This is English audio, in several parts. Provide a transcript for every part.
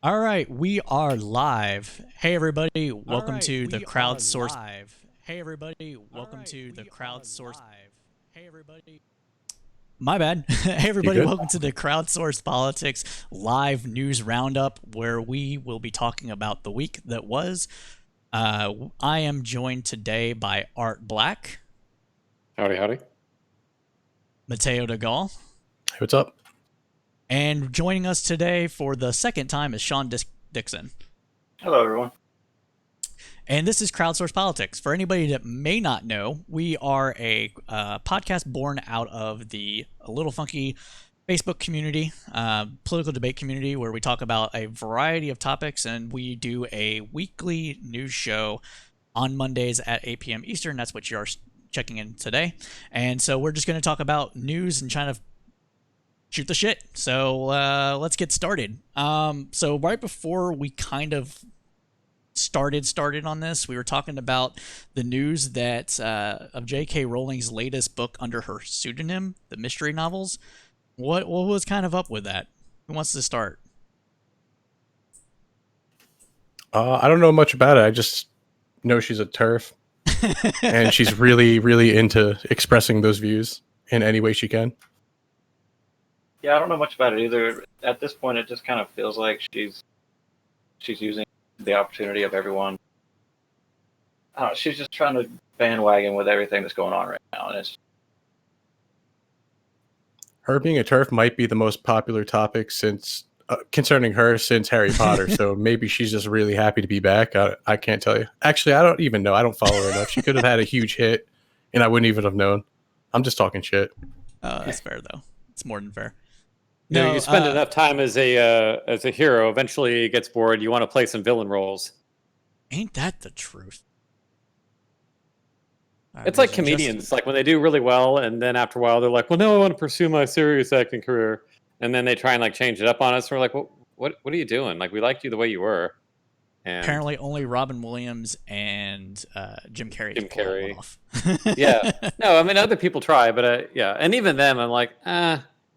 All right, we are live. Hey everybody, welcome to the crowdsourced. Hey everybody, welcome to the crowdsourced. Hey everybody. My bad. Hey You everybody, good? welcome to the crowdsourced politics live news roundup, where we will be talking about the week that was. I am joined today by Art Black, Howdy, howdy. Mateo DeGaulle, Hey, what's up? and joining us today for the second time is Sean Dixon. Hello, everyone. And this is Crowdsourced Politics. For anybody that may not know, we are a podcast born out of the A Little Funky Facebook community, political debate community, where we talk about a variety of topics, and we do a weekly news show on Mondays at 8 p.m. Eastern. That's what you are checking in today. And so we're just going to talk about news and trying to shoot the shit. So let's get started. So right before we kind of started on this, we were talking about the news that of J.K. Rowling's latest book under her pseudonym, the mystery novels. What was kind of up with that? Who wants to start? I don't know much about it. I just know she's a TERF, and she's really, really into expressing those views in any way she can. Yeah, I don't know much about it either. At this point, it just kind of feels like she's using the opportunity of everyone. I don't know, she's just trying to bandwagon with everything that's going on right now, and it's Her being a TERF might be the most popular topic since concerning her since Harry Potter. So maybe she's just really happy to be back. I can't tell you. Actually, I don't even know. I don't follow her enough. She could have had a huge hit, and I wouldn't even have known. I'm just talking shit. That's fair though. It's more than fair. No, you spend enough time as a hero, eventually it gets bored. You want to play some villain roles. Ain't that the truth? It's like comedians, like when they do really well, and then after a while they're like, "Well, no, I want to pursue my serious acting career," and then they try and like change it up on us. We're like, "Well, what are you doing? Like, we liked you the way you were." And apparently, only Robin Williams and Jim Carrey. Jim Carrey. Off. Yeah, no, I mean other people try, but yeah, and even them, I'm like,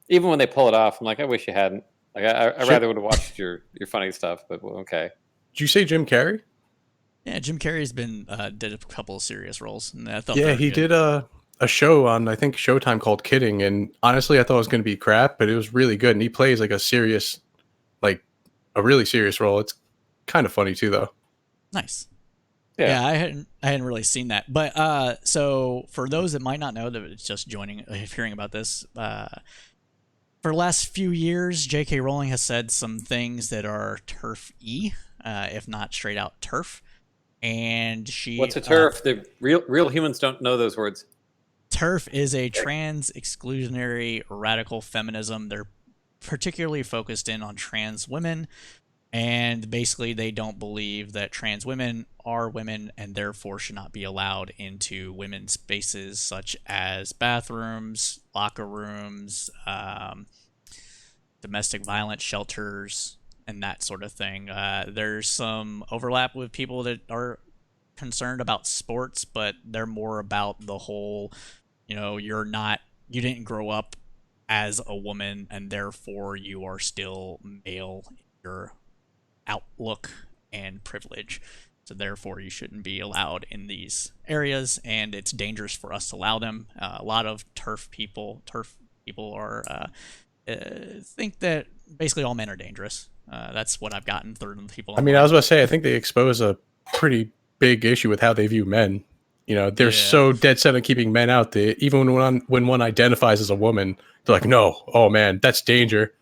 even when they pull it off, I'm like, I wish you hadn't. Like, I rather would have watched your funny stuff, but well, okay. Did you say Jim Carrey? Yeah, Jim Carrey's been did a couple of serious roles, and I thought Yeah, he did a show on I think Showtime called Kidding, and honestly, I thought it was going to be crap, but it was really good. And he plays like a really serious role. It's kind of funny too, though. Nice. Yeah, I hadn't really seen that, but so for those that might not know, that it's just hearing about this, for the last few years, J.K. Rowling has said some things that are TERF-y, if not straight out TERF. And she. What's a TERF? The real humans don't know those words. TERF is a trans exclusionary radical feminism. They're particularly focused in on trans women, and basically they don't believe that trans women are women and therefore should not be allowed into women's spaces such as bathrooms, locker rooms, domestic violence shelters, and that sort of thing. There's some overlap with people that are concerned about sports, but they're more about the whole, you didn't grow up as a woman and therefore you are still male in your outlook and privilege. So therefore you shouldn't be allowed in these areas, and it's dangerous for us to allow them. A lot of TERF people are think that basically all men are dangerous. That's what I've gotten through the people. I mean, I was about to say, I think they expose a pretty big issue with how they view men. They're so dead set on keeping men out there. Even when one identifies as a woman, they're like, no, oh man, that's danger.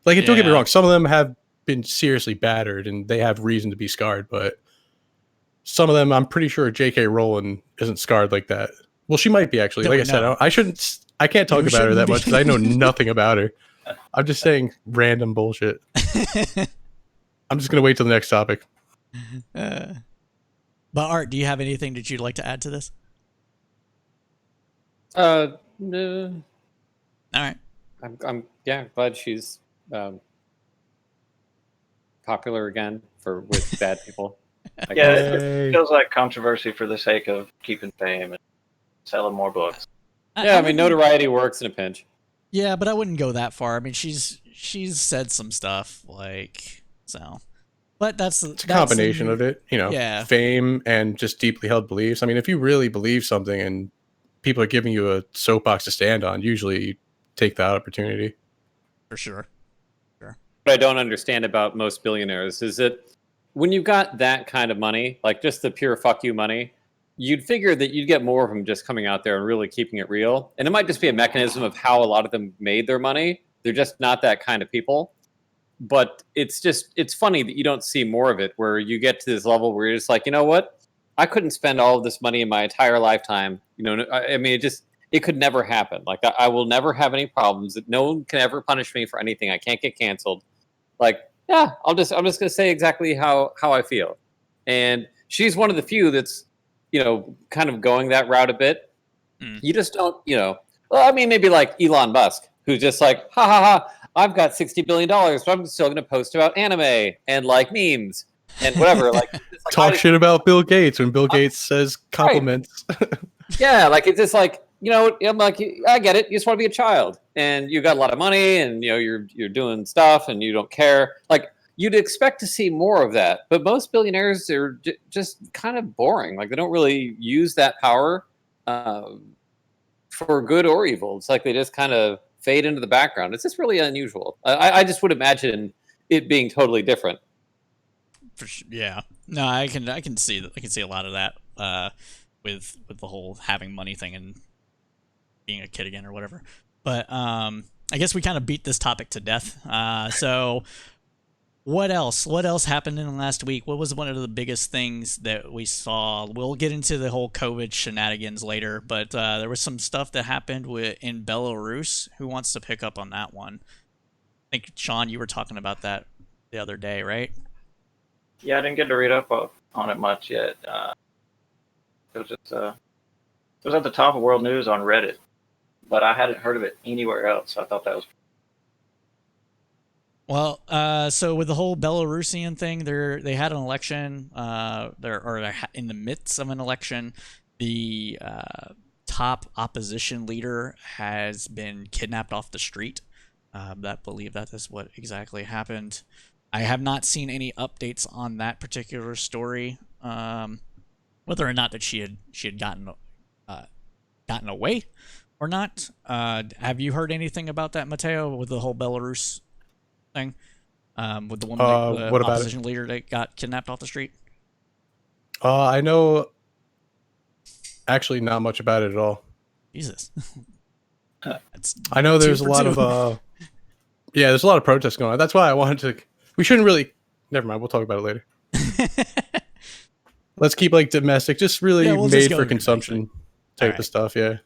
Like, don't get me wrong, some of them have been seriously battered and they have reason to be scarred, but some of them, I'm pretty sure J.K. Rowling isn't scarred like that. Well, she might be, actually. Like I said, I can't talk about her that much because I know nothing about her. I'm just saying random bullshit. I'm just going to wait till the next topic. But Art, do you have anything that you'd like to add to this? No. All right. I'm glad she's popular again with bad people. Yeah, it feels like controversy for the sake of keeping fame and selling more books. I mean, notoriety works in a pinch. Yeah, but I wouldn't go that far. I mean, she's said some stuff, like, so. But that's It's a combination of it, Yeah, fame and just deeply held beliefs. I mean, if you really believe something and people are giving you a soapbox to stand on, usually you take that opportunity. for sure. What I don't understand about most billionaires is that when you've got that kind of money, like just the pure fuck you money, you'd figure that you'd get more of them just coming out there and really keeping it real. And it might just be a mechanism of how a lot of them made their money. They're just not that kind of people. But it's funny that you don't see more of it, where you get to this level where you're just like, you know what? I couldn't spend all of this money in my entire lifetime. I mean, it could never happen. Like I will never have any problems. That no one can ever punish me for anything. I can't get canceled. Like, yeah, I'm just gonna say exactly how I feel. And she's one of the few that's, kind of going that route a bit. You just don't, well, I mean, maybe like Elon Musk, who's just like, ha ha ha, I've got $60 billion, but I'm still gonna post about anime and like memes and whatever. Like, Talk shit about Bill Gates when Bill Gates says compliments. Right. Yeah, like it's just like, I'm like, I get it. You just want to be a child, and you got a lot of money, and you're doing stuff, and you don't care. Like you'd expect to see more of that, but most billionaires are just kind of boring. Like they don't really use that power for good or evil. It's like they just kind of fade into the background. It's just really unusual. I just would imagine it being totally different. For sure. Yeah. No, I can see a lot of that with the whole having money thing and being a kid again or whatever. But I guess we kind of beat this topic to death. So what else? What else happened in the last week? What was one of the biggest things that we saw? We'll get into the whole COVID shenanigans later, but there was some stuff that happened in Belarus. Who wants to pick up on that one? I think, Sean, you were talking about that the other day, right? Yeah, I didn't get to read up on it much yet. It was just it was at the top of world news on Reddit, but I hadn't heard of it anywhere else. So I thought that was. Well, so with the whole Belarusian thing, they had an election. They're in the midst of an election. The top opposition leader has been kidnapped off the street. Believe that is what exactly happened. I have not seen any updates on that particular story. Whether or not that she had gotten away or not. Have you heard anything about that, Mateo, with the whole Belarus thing? With the woman, the what about opposition leader that got kidnapped off the street? I know actually not much about it at all. Jesus. I know there's a lot of there's a lot of protests going on. That's why I wanted to. We shouldn't really. Never mind. We'll talk about it later. Let's keep like domestic, just really made for consumption type of stuff. Yeah.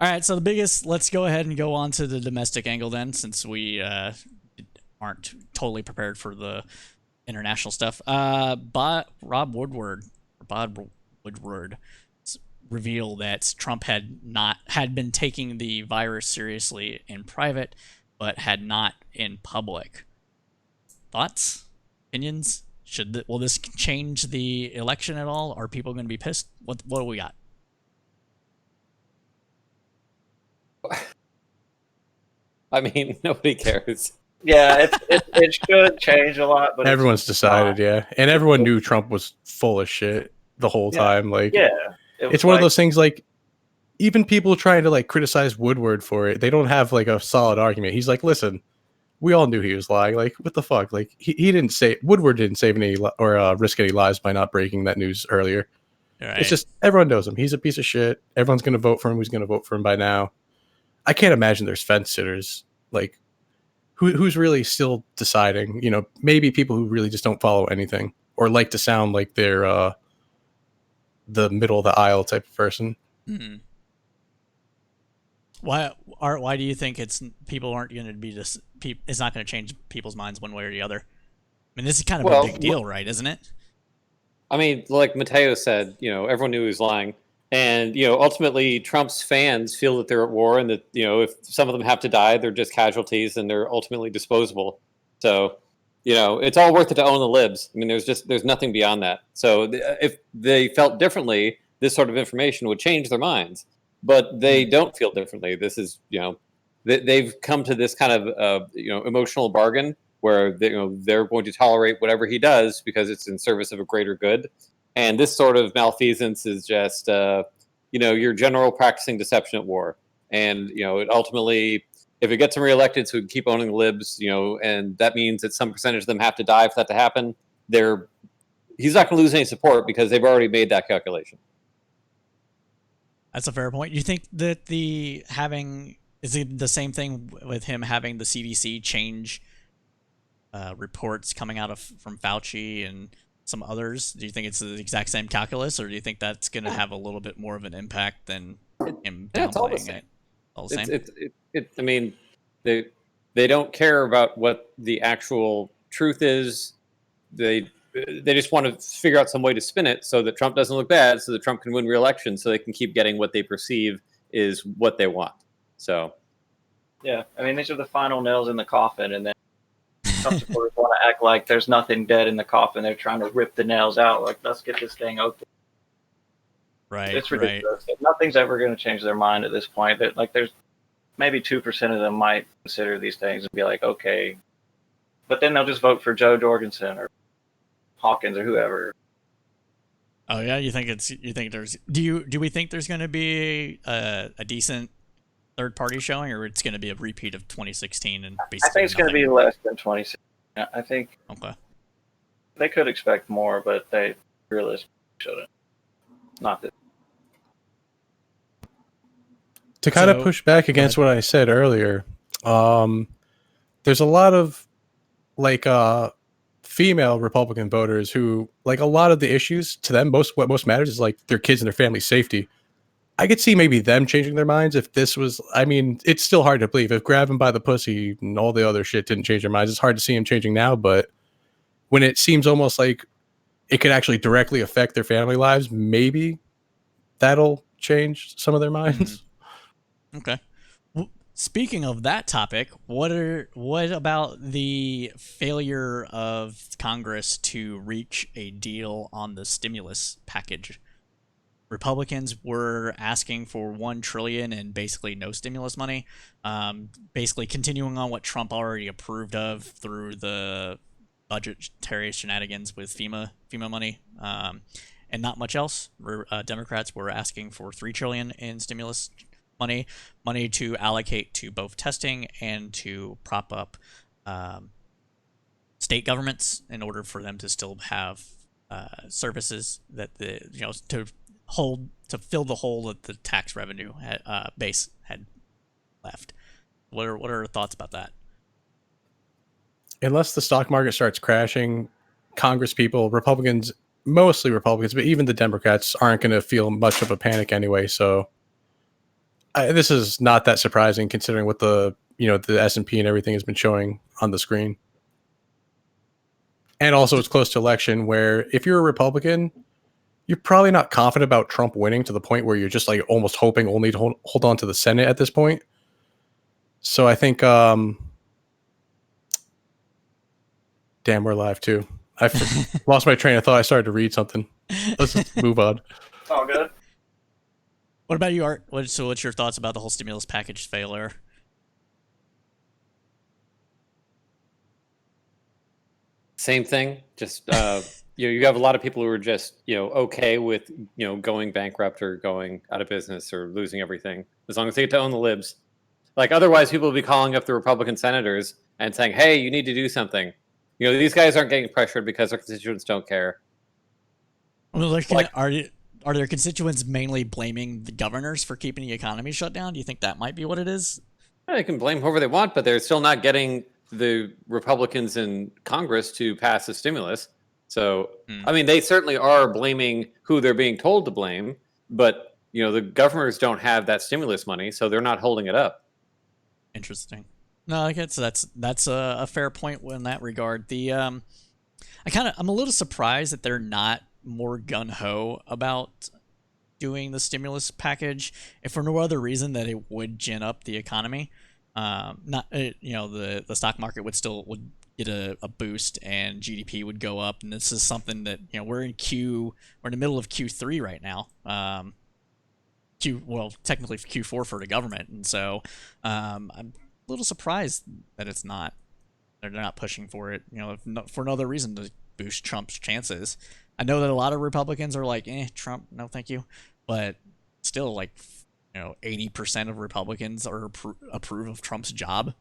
All right. So let's go ahead and go on to the domestic angle then, since we aren't totally prepared for the international stuff. Bob Woodward revealed that Trump had been taking the virus seriously in private, but had not in public. Thoughts? Opinions? Will this change the election at all? Are people going to be pissed? What do we got? I mean, nobody cares. Yeah, it should change a lot, but everyone's decided, yeah, and everyone knew Trump was full of shit the whole time. Like, yeah, it's one of those things. Like, even people trying to like criticize Woodward for it, they don't have like a solid argument. He's like, listen, we all knew he was lying. Like, what the fuck? Like, he didn't say Woodward didn't save any or risk any lives by not breaking that news earlier. Right. It's just everyone knows him. He's a piece of shit. Everyone's going to vote for him. Who's going to vote for him by now? I can't imagine there's fence sitters. Like, who's really still deciding? Maybe people who really just don't follow anything or like to sound like they're the middle of the aisle type of person. Mm-hmm. Why do you think people aren't going to be just? It's not going to change people's minds one way or the other. I mean, this is kind of a big deal, right? Isn't it? I mean, like Mateo said, everyone knew he was lying, and ultimately Trump's fans feel that they're at war, and that if some of them have to die, they're just casualties, and they're ultimately disposable. So, it's all worth it to own the libs. I mean, there's nothing beyond that. So if they felt differently, this sort of information would change their minds. But they don't feel differently. This is, they've come to this kind of, emotional bargain where they're going to tolerate whatever he does because it's in service of a greater good. And this sort of malfeasance is just your general practicing deception at war. And it ultimately, if it gets him reelected, so he can keep owning the libs, and that means that some percentage of them have to die for that to happen. He's not going to lose any support because they've already made that calculation. That's a fair point. You think that is it the same thing with him having the CDC change reports coming out from Fauci and some others? Do you think it's the exact same calculus, or do you think that's going to have a little bit more of an impact than him downplaying it? All the same. I mean, they don't care about what the actual truth is. They just want to figure out some way to spin it so that Trump doesn't look bad, so that Trump can win re-election, so they can keep getting what they perceive is what they want. So, yeah, I mean, these are the final nails in the coffin, and then Trump supporters want to act like there's nothing dead in the coffin. They're trying to rip the nails out. Like, let's get this thing open. Right. It's ridiculous. Right. Nothing's ever going to change their mind at this point. That there's maybe 2% of them might consider these things and be like, okay, but then they'll just vote for Joe Jorgensen or Hawkins or whoever. Oh yeah, do we think there's going to be a decent third party showing, or it's going to be a repeat of 2016 and basically I think it's going to be less than 2016. I think they could expect more, but they realistically shouldn't. Not that. To kind of push back against what I said earlier, there's a lot of female Republican voters who a lot of the issues to them, what most matters is their kids and their family's safety. I could see maybe them changing their minds if this was, I mean, it's still hard to believe if grab them by the pussy and all the other shit didn't change their minds. It's hard to see them changing now, but when it seems almost like it could actually directly affect their family lives, maybe that'll change some of their minds. Okay. Speaking of that topic, what about the failure of Congress to reach a deal on the stimulus package? Republicans were asking for $1 trillion and basically no stimulus money, basically continuing on what Trump already approved of through the budgetary shenanigans with FEMA money, and not much else. Democrats were asking for $3 trillion in stimulus money to allocate to both testing and to prop up state governments in order for them to still have services that to fill the hole that the tax revenue base had left. What are your thoughts about that? Unless the stock market starts crashing, Congress people, Republicans, mostly Republicans, but even the Democrats aren't going to feel much of a panic anyway. So this is not that surprising considering what the S&P and everything has been showing on the screen. And also it's close to election where if you're a Republican, you're probably not confident about Trump winning to the point where you're just almost hoping only to hold on to the Senate at this point. So I think, damn, we're live too. I lost my train of thought. I started to read something. Let's just move on. It's all good. What about you, Art? What's your thoughts about the whole stimulus package failure? Same thing. Just you have a lot of people who are just okay with going bankrupt or going out of business or losing everything as long as they get to own the libs. Otherwise, people will be calling up the Republican senators and saying, "Hey, you need to do something." These guys aren't getting pressured because their constituents don't care. Well, are their constituents mainly blaming the governors for keeping the economy shut down? Do you think that might be what it is? They can blame whoever they want, but they're still not getting the Republicans in Congress to pass a stimulus. So, I mean, they certainly are blaming who they're being told to blame, but the governors don't have that stimulus money, so they're not holding it up. Interesting. No, I guess that's a fair point in that regard. I'm a little surprised that they're not more gung-ho about doing the stimulus package, if for no other reason that it would gin up the economy. The stock market would get a boost and GDP would go up, and this is something that we're in the middle of Q3 right now. Technically Q4 for the government, and so I'm a little surprised that it's not. They're not pushing for it, if for no other reason to boost Trump's chances. I know that a lot of Republicans are like, Trump, no thank you. But still, like, 80% of Republicans approve of Trump's job.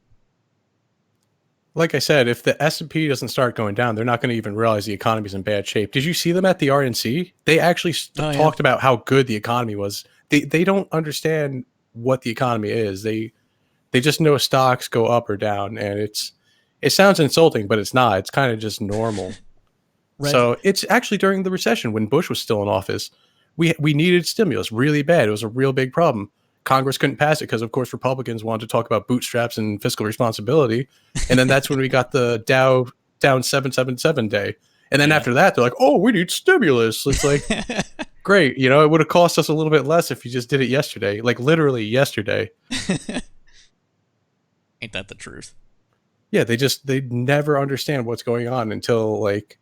Like I said, if the S&P doesn't start going down, they're not going to even realize the economy's in bad shape. Did you see them at the RNC? They actually talked about how good the economy was. They don't understand what the economy is. They just know stocks go up or down, and it sounds insulting, but it's not. It's kind of just normal. So it's actually during the recession when Bush was still in office, we needed stimulus really bad. It was a real big problem. Congress couldn't pass it because, of course, Republicans wanted to talk about bootstraps and fiscal responsibility. And then that's when we got the Dow down 777 day. And then after that, they're like, oh, we need stimulus. It's like, great. It would have cost us a little bit less if you just did it yesterday, like literally yesterday. Ain't that the truth? Yeah, they never understand what's going on until like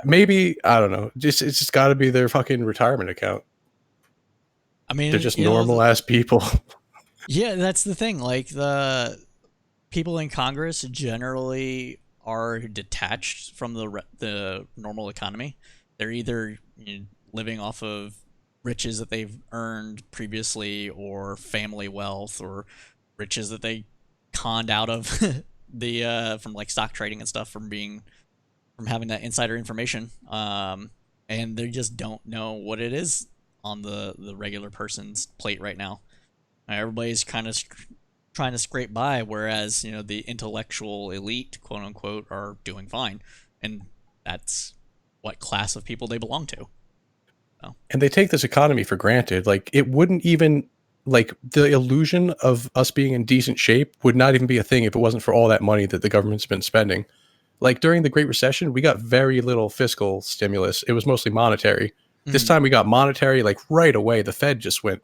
maybe, I don't know, it's just got to be their fucking retirement account. I mean, they're just normal ass people. Yeah, that's the thing. Like, the people in Congress generally are detached from the normal economy. They're either living off of riches that they've earned previously, or family wealth, or riches that they conned out of the from like stock trading and stuff, from having that insider information. And they just don't know what it is on the regular person's plate right now. Everybody's kind of trying to scrape by, whereas the intellectual elite, quote unquote, are doing fine, and that's what class of people they belong to. So. And they take this economy for granted. Like, it wouldn't even, like, the illusion of us being in decent shape would not even be a thing if it wasn't for all that money that the government's been spending. Like, during the Great Recession, we got very little fiscal stimulus. It was mostly monetary. This time we got monetary, like, right away. The Fed just went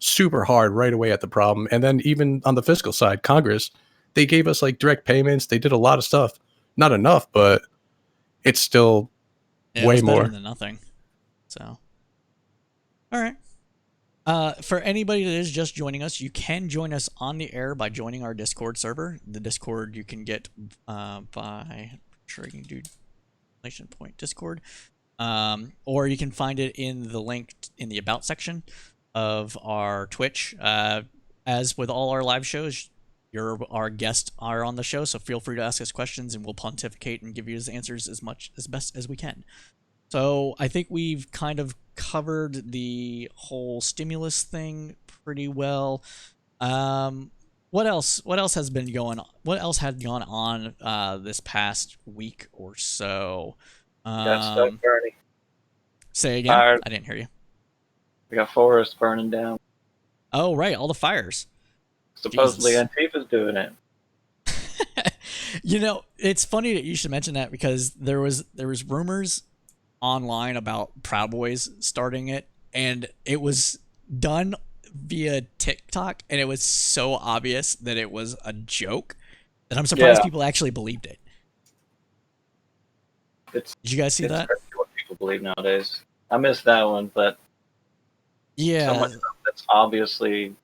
super hard right away at the problem. And then even on the fiscal side, Congress, they gave us like direct payments. They did a lot of stuff. Not enough, but it's still way more better than nothing. So, all right. For anybody that is just joining us, you can join us on the air by joining our Discord server. The Discord you can get by trading dude point Discord, or you can find it in the link in the about section of our Twitch. As with all our live shows, our guests are on the show, so feel free to ask us questions, and we'll pontificate and give you his answers as best as we can. So I think we've kind of covered the whole stimulus thing pretty well. What else has been going on? What else had gone on this past week or so? Got stuff burning. Say again. I didn't hear you. We got forests burning down. Oh, right, all the fires. Supposedly Antifa's doing it. It's funny that you should mention that, because there was rumors online about Proud Boys starting it, and it was done via TikTok, and it was so obvious that it was a joke that I'm surprised people actually believed it. Did you guys see that? What people believe nowadays. I missed that one, but yeah, so much stuff that's obviously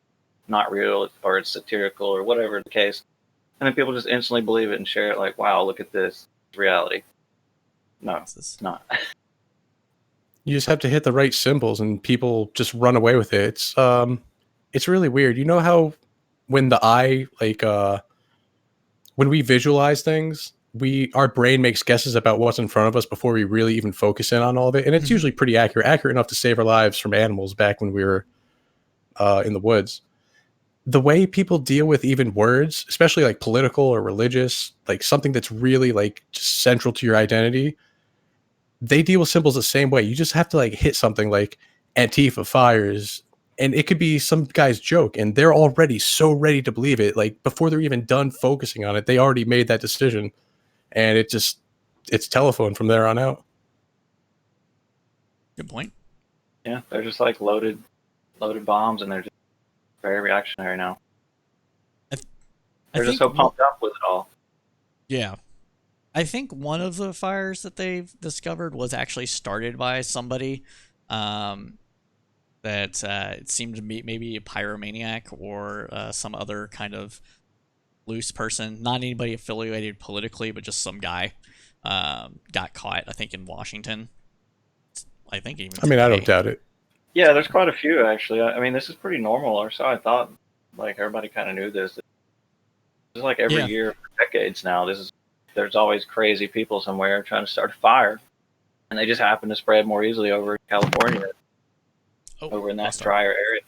not real, or it's satirical, or whatever the case. And then people just instantly believe it and share it like, wow, look at this. It's reality. No, it's not. You just have to hit the right symbols and people just run away with it. It's really weird. You know how when the eye, like, when we visualize things, our brain makes guesses about what's in front of us before we really even focus in on all of it. And it's usually pretty accurate enough to save our lives from animals back when we were in the woods. The way people deal with even words, especially like political or religious, like something that's really like just central to your identity, they deal with symbols the same way. You just have to like hit something like Antifa fires, and it could be some guy's joke, and they're already so ready to believe it. Like, before they're even done focusing on it, they already made that decision, and it's telephone from there on out. Good point. Yeah, they're just like loaded bombs, and they're just very reactionary now. They're just so pumped up with it all. Yeah. I think one of the fires that they've discovered was actually started by somebody that it seemed to be maybe a pyromaniac or some other kind of loose person, not anybody affiliated politically, but just some guy got caught, I think, in Washington. I think even I mean, I today. don't doubt it. Yeah, there's quite a few actually. I mean, this is pretty normal, or so I thought. Like everybody kind of knew this. It's like every Yeah. year for decades now. There's always crazy people somewhere trying to start a fire, and they just happen to spread more easily over in California, over in that lost drier area.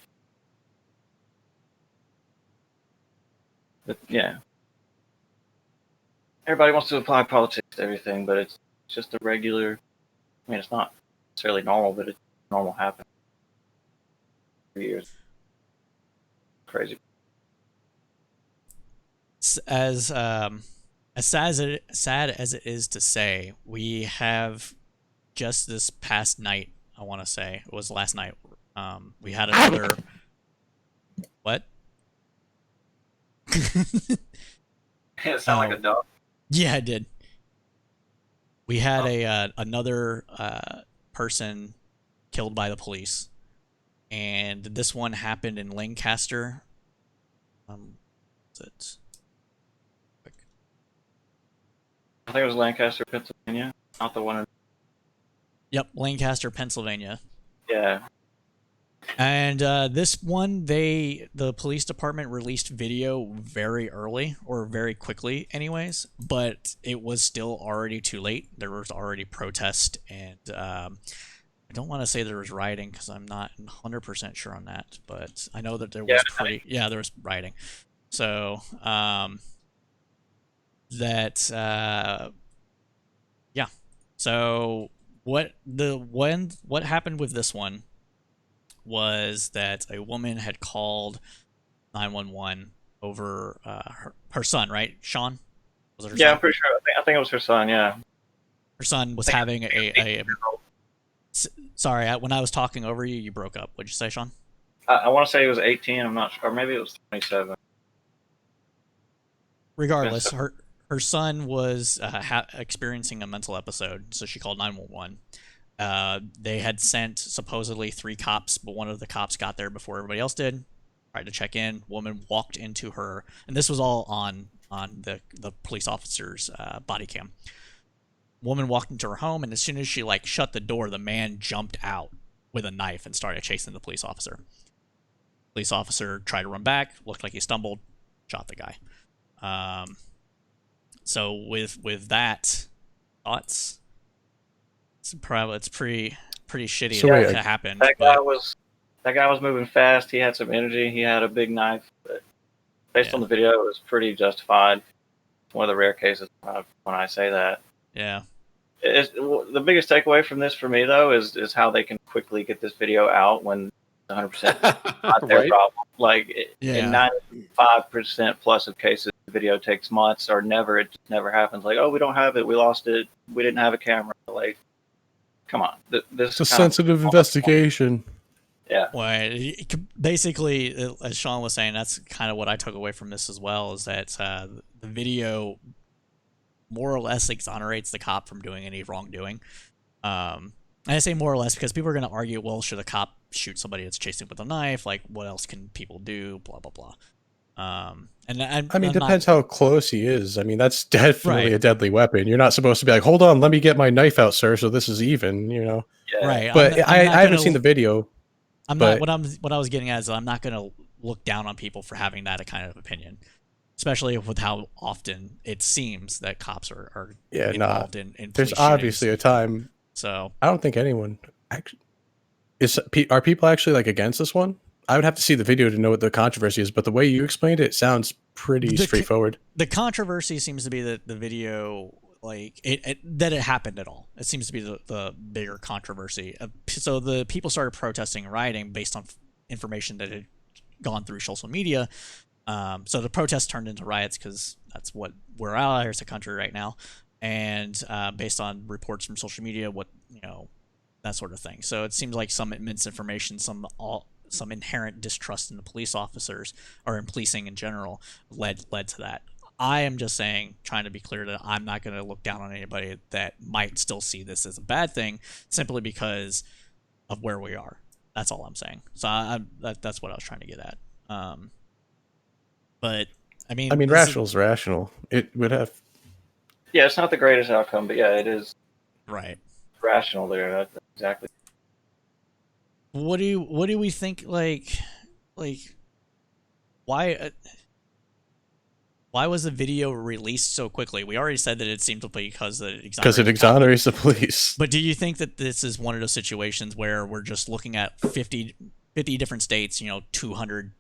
But yeah, everybody wants to apply politics to everything, but it's just a regular. I mean, it's not necessarily normal, but it's normal happening for years. Crazy. As sad as it is to say, we have just this past night. I want to say it was last night. We had another. What? It sounded like a dog. Yeah, I did. We had another person killed by the police, and this one happened in Lancaster. What's it? I think it was Lancaster, Pennsylvania, not the one in. Yep, Lancaster, Pennsylvania. Yeah. And this one, the police department released video very early, or very quickly anyways, but it was still already too late. There was already protest, and I don't want to say there was rioting because I'm not 100% sure on that, but I know that there was there was rioting. So yeah. So what happened with this one was that a woman had called 911 over her son, right? Sean? Was it her son? I'm pretty sure. I think it was her son. Yeah. Her son was having sorry, when I was talking over you, you broke up. What'd you say, Sean? I want to say it was 18. I'm not sure. Or maybe it was 27. Regardless, her son was experiencing a mental episode, so she called 911. They had sent supposedly 3 cops, but one of the cops got there before everybody else did. Tried to check in. Woman walked into her, and this was all on the police officer's body cam. Woman walked into her home, and as soon as she shut the door, the man jumped out with a knife and started chasing the police officer. Police officer tried to run back, looked like he stumbled, shot the guy. So with that, thoughts? It's pretty shitty So that it happened. That guy was moving fast. He had some energy. He had a big knife. But based on the video, it was pretty justified. One of the rare cases when I say that. Yeah. The biggest takeaway from this for me though is how they can quickly get this video out when 100% not their problem. In 95% plus of cases, the video takes months or never. It just never happens. Like, oh, we don't have it. We lost it. We didn't have a camera. Like, come on. This It's a sensitive investigation. Yeah. Well, basically, as Sean was saying, that's kind of what I took away from this as well, is that the video more or less exonerates the cop from doing any wrongdoing. And I say more or less because people are going to argue, well, should a cop shoot somebody that's chasing with a knife? Like, what else can people do? Blah, blah, blah. I mean, depends how close he is. I mean, that's definitely a deadly weapon. You're not supposed to be like, hold on, let me get my knife out, sir, so this is even, Yeah. Right. But I haven't seen the video. What I was getting at is I'm not going to look down on people for having that kind of opinion, especially with how often it seems that cops are involved in there's police obviously shootings. a time. So I don't think anyone actually are people actually against this one. I would have to see the video to know what the controversy is, but the way you explained it sounds pretty straightforward. The controversy seems to be that the video, that it happened at all. It seems to be the bigger controversy. So the people started protesting and rioting based on information that had gone through social media. So the protests turned into riots because that's what we're out here as a country right now. And based on reports from social media, that sort of thing. So it seems like some misinformation, some inherent distrust in the police officers or in policing in general led to that. I am just trying to be clear that I'm not going to look down on anybody that might still see this as a bad thing simply because of where we are. That's all I'm saying. So that's what I was trying to get at. But I mean, I mean, this is- rational is rational. It would have. Yeah, it's not the greatest outcome, but yeah, it is right. rational there. That's exactly. What do we think? Like why was the video released so quickly? We already said that it seemed to be because it Because it exonerates the police. But do you think that this is one of those situations where we're just looking at 50 different states, 200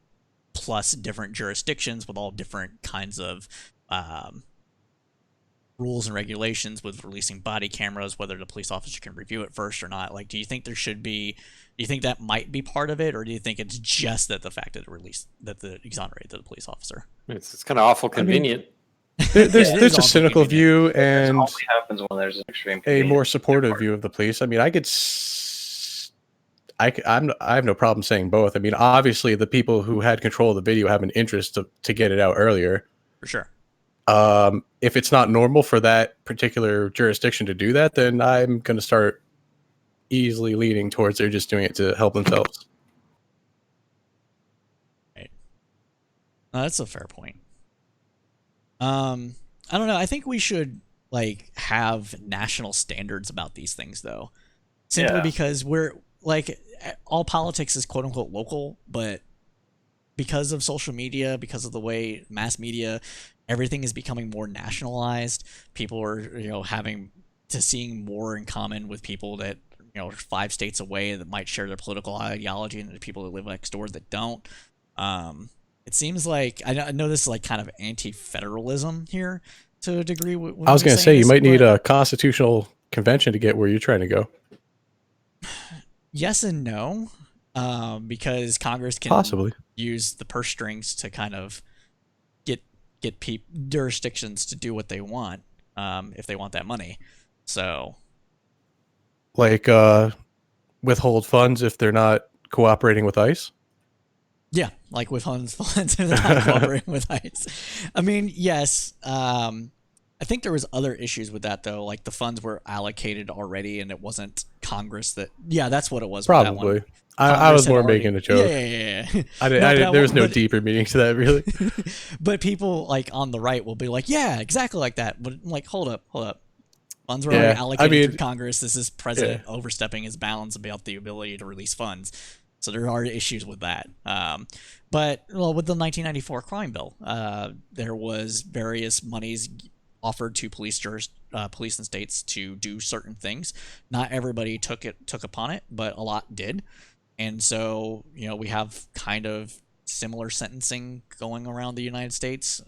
plus different jurisdictions with all different kinds of rules and regulations with releasing body cameras, whether the police officer can review it first or not? Like, do you think there should be? Do you think that might be part of it, or do you think it's just that the fact that the exonerated the police officer? It's kind of awful convenient. There's a cynical view and It only happens when there's an extreme a convenience. more supportive view of the police. I mean, I have no problem saying both. I mean, obviously, the people who had control of the video have an interest to get it out earlier. For sure. If it's not normal for that particular jurisdiction to do that, then I'm going to start easily leaning towards they're just doing it to help themselves. Right. That's a fair point. I don't know. I think we should have national standards about these things, though, simply because we're all politics is quote unquote local, but because of social media, because of the way mass media, everything is becoming more nationalized. People are seeing more in common with people that are 5 states away that might share their political ideology, and the people that live next door that don't. It seems like I know this is kind of anti-federalism here to a degree. I was going to say you might need a constitutional convention to get where you're trying to go. Yes and no, because Congress can possibly use the purse strings to kind of get jurisdictions to do what they want, if they want that money. So, withhold funds if they're not cooperating with ICE. Yeah, with funds if they're not cooperating with ICE. I mean, yes. I think there was other issues with that though. The funds were allocated already, and it wasn't Congress that. Yeah, that's what it was. Probably. With that one. I was more making a joke. Yeah. There was no deeper meaning to that, really. But people on the right will be like, yeah, exactly like that. But hold up. Funds were already allocated through Congress. This is president overstepping his bounds about the ability to release funds. So there are issues with that. But with the 1994 crime bill, there was various monies offered to police and states to do certain things. Not everybody took upon it, but a lot did. And so, we have kind of similar sentencing going around the United States.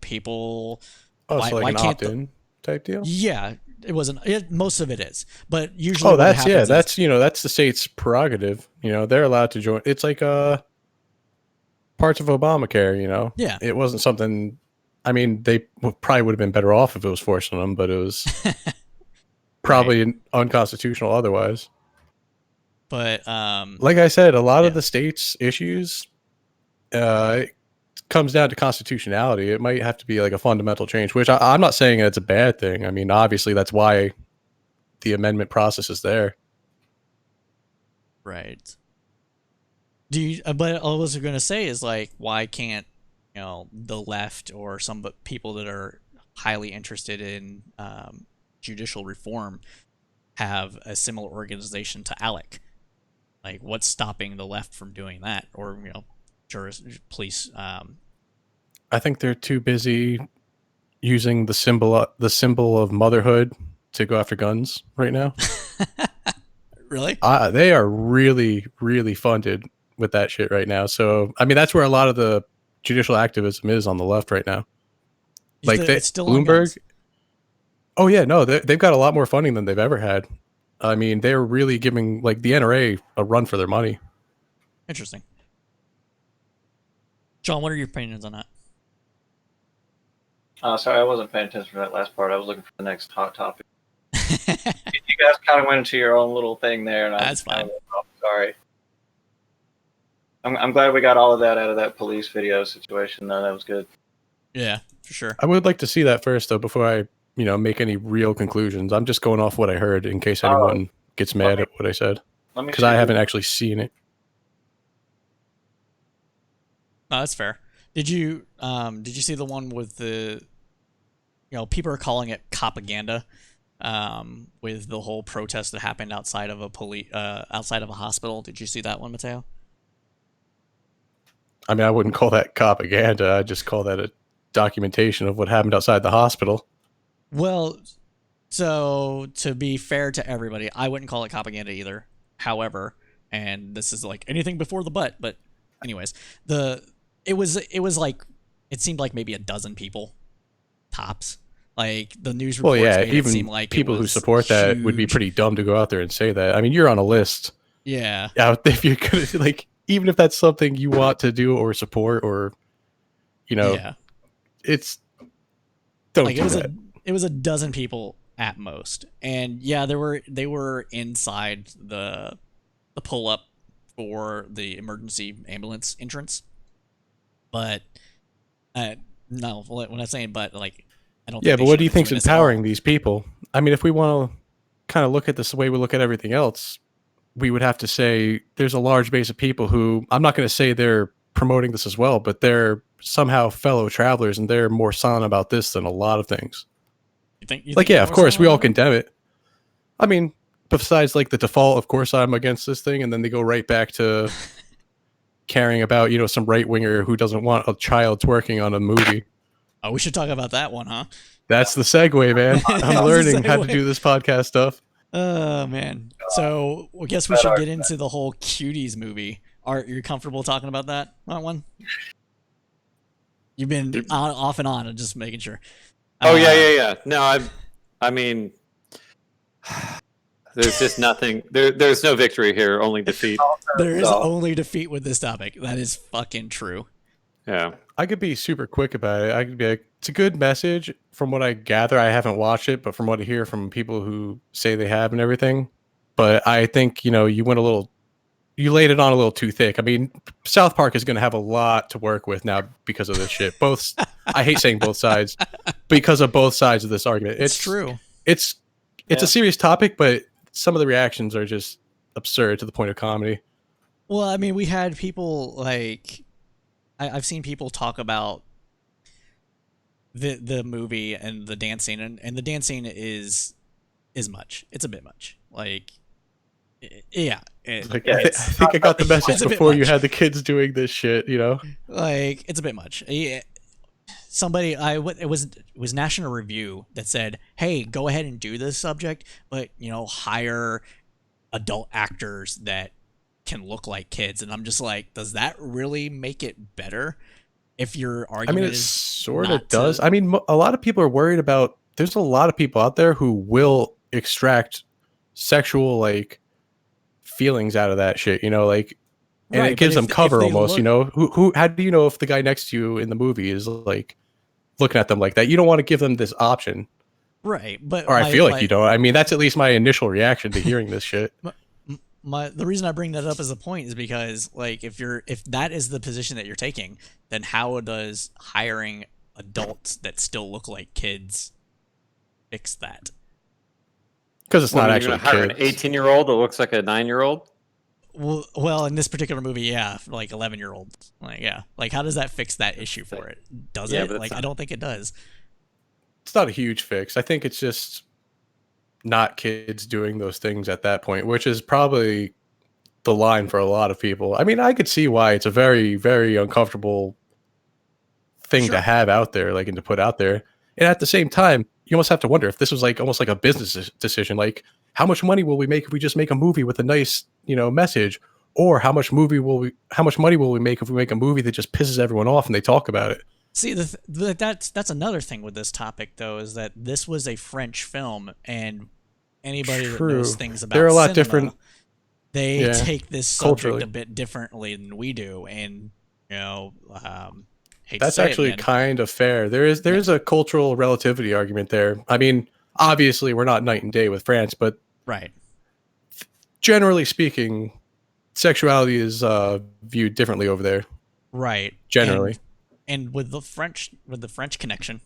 People. Oh, so an opt-in type deal? Yeah, it wasn't. Most of it is, but usually. Oh, that's that's the state's prerogative. They're allowed to join. It's like parts of Obamacare. Yeah, it wasn't something. I mean, they probably would have been better off if it was forced on them, but it was probably unconstitutional otherwise. But like I said, a lot of the state's issues it comes down to constitutionality. It might have to be a fundamental change, which I'm not saying it's a bad thing. I mean, obviously that's why the amendment process is there. Right. But all I was going to say is why can't the left or some people that are highly interested in judicial reform have a similar organization to ALEC? What's stopping the left from doing that, or police? I think they're too busy using the symbol of motherhood to go after guns right now. Really? They are really, really funded with that shit right now. So, I mean, that's where a lot of the judicial activism is on the left right now. It's still Bloomberg. Oh yeah, no, they've got a lot more funding than they've ever had. I mean, they're really giving the NRA a run for their money. Interesting. John, what are your opinions on that? Sorry, I wasn't paying attention to that last part. I was looking for the next hot topic. You guys kind of went into your own little thing there, and that's fine. Sorry. I'm glad we got all of that out of that police video situation, though. That was good. Yeah, for sure. I would like to see that first, though, before I, make any real conclusions. I'm just going off what I heard in case anyone gets mad at what I said, because I haven't actually seen it. No, that's fair. Did you see the one with the, people are calling it propaganda, with the whole protest that happened outside of outside of a hospital? Did you see that one, Mateo? I mean, I wouldn't call that propaganda. I'd just call that a documentation of what happened outside the hospital. Well, so to be fair to everybody, I wouldn't call it propaganda either. However, and this is like anything before the but anyways, it was like it seemed like maybe a dozen people tops. Like the news Well, reports yeah, made it seem even like it people who was support that would be huge. pretty dumb to go out there and say that. I mean, you're on a list Yeah, out if you're gonna like, even if that's something you want to do or support, or you know, yeah. it's don't Like do that. it was a dozen people at most, and yeah, they were inside the pull up for the emergency ambulance entrance, but uh, no, when I'm saying but, like, I don't Yeah, think they but what should do have you been think's doing this at empowering all. these people? I mean, if we want to kind of look at this the way we look at everything else, we would have to say there's a large base of people who, I'm not going to say they're promoting this as well, but they're somehow fellow travelers and they're more silent about this than a lot of things. You Like, think they're yeah, of more course, we silent all about it? condemn it. I mean, besides like the default, of course, I'm against this thing, and then they go right back to caring about, some right winger who doesn't want a child twerking on a movie. Oh, we should talk about that one, huh? That's the segue, man. I'm That's a learning how to segue. do this podcast stuff. Oh man. So I guess we That should get argument. into the whole cuties movie. Are you comfortable talking about that one? You've been on, off and on. I'm just making sure. Oh yeah. No, I mean, there's just nothing. There's no victory here, only defeat. There is So, only defeat with this topic. That is fucking true. Yeah. I could be super quick about it. I could be like, it's a good message from what I gather. I haven't watched it, but from what I hear from people who say they have and everything. But I think, you laid it on a little too thick. I mean, South Park is going to have a lot to work with now because of this shit. I hate saying both sides, because of both sides of this argument. It's true. It's a Yeah. serious topic, but some of the reactions are just absurd to the point of comedy. Well, I mean, we had people like I've seen people talk about the movie and the dance scene, and the dance scene is much. It's a bit much. Like, yeah, Like, Yeah, I it's think I got the message it's a bit before you much. had the kids doing this shit. Like, it's a bit much. Yeah. Somebody it was National Review that said, "Hey, go ahead and do this subject, but hire adult actors that can look like kids." And I'm just like, does that really make it better? If your I mean, argument it is sort of not does. to, I mean, a lot of people are worried about. There's a lot of people out there who will extract sexual like feelings out of that shit. Like, and it right, but gives them if cover they almost. look Who? How do you know if the guy next to you in the movie is like looking at them like that? You don't want to give them this option, right, but or I my feel like my you don't. I mean, that's at least my initial reaction to hearing this shit. my, the reason I bring that up as a point is because, like, if that is the position that you're taking, then how does hiring adults that still look like kids fix that? Because it's Well, not you're gonna actually hire an kids. 18-year-old that looks like a 9-year-old. Well, in this particular movie, yeah, like 11-year-olds, like, yeah, like, how does that fix that issue for it? Does Yeah, it? but Like, it's I don't think it does. It's not a huge fix. I think it's just not kids doing those things at that point, which is probably the line for a lot of people. I mean, I could see why it's a very, very uncomfortable thing to Sure. have out there, like, and to put out there. And at the same time, you almost have to wonder if this was like almost like a business decision. Like, how much money will we make if we just make a movie with a nice, message? Or how much money will we make if we make a movie that just pisses everyone off and they talk about it? See, that's another thing with this topic, though, is that this was a French film, and anybody that True. knows things about They're a lot cinema, different. they Yeah, take this subject culturally. a bit differently than we do, and hate to That's say it actually again. kind of fair. There is a cultural relativity argument there. I mean, obviously we're not night and day with France, but Right. generally speaking, sexuality is viewed differently over there. Right. Generally, And with the French connection,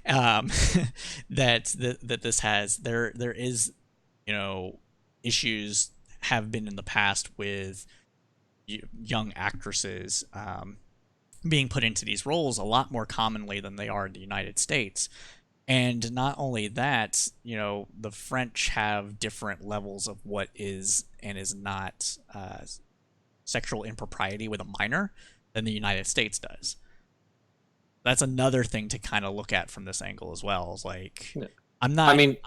um, that this has, there is, issues have been in the past with young actresses, being put into these roles a lot more commonly than they are in the United States. And not only that, the French have different levels of what is and is not sexual impropriety with a minor than the United States does. That's another thing to kind of look at from this angle as well. It's like, I'm not. I mean,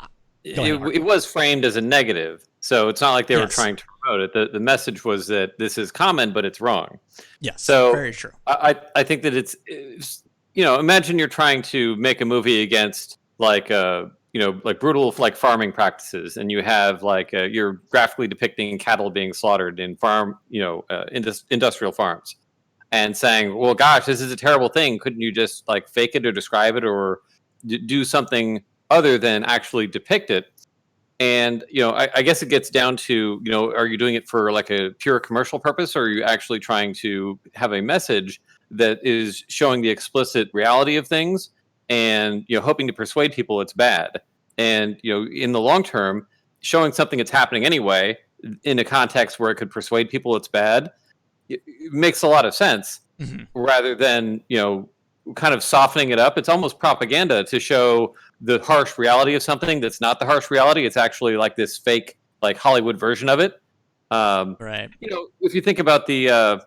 it was framed as a negative, so it's not like they were trying to promote it. The message was that this is common, but it's wrong. Yes, so very true. I think that it's imagine you're trying to make a movie against like like brutal like farming practices, and you have like you're graphically depicting cattle being slaughtered in industrial farms, and saying, well, gosh, this is a terrible thing. Couldn't you just like fake it or describe it or do something other than actually depict it? And I guess it gets down to are you doing it for like a pure commercial purpose, or are you actually trying to have a message that is showing the explicit reality of things and hoping to persuade people it's bad? And in the long term, showing something that's happening anyway in a context where it could persuade people it's bad, it makes a lot of sense. Mm-hmm. Rather than kind of softening it up. It's almost propaganda to show the harsh reality of something that's not the harsh reality. It's actually like this fake, like Hollywood version of it. Right. If you think about the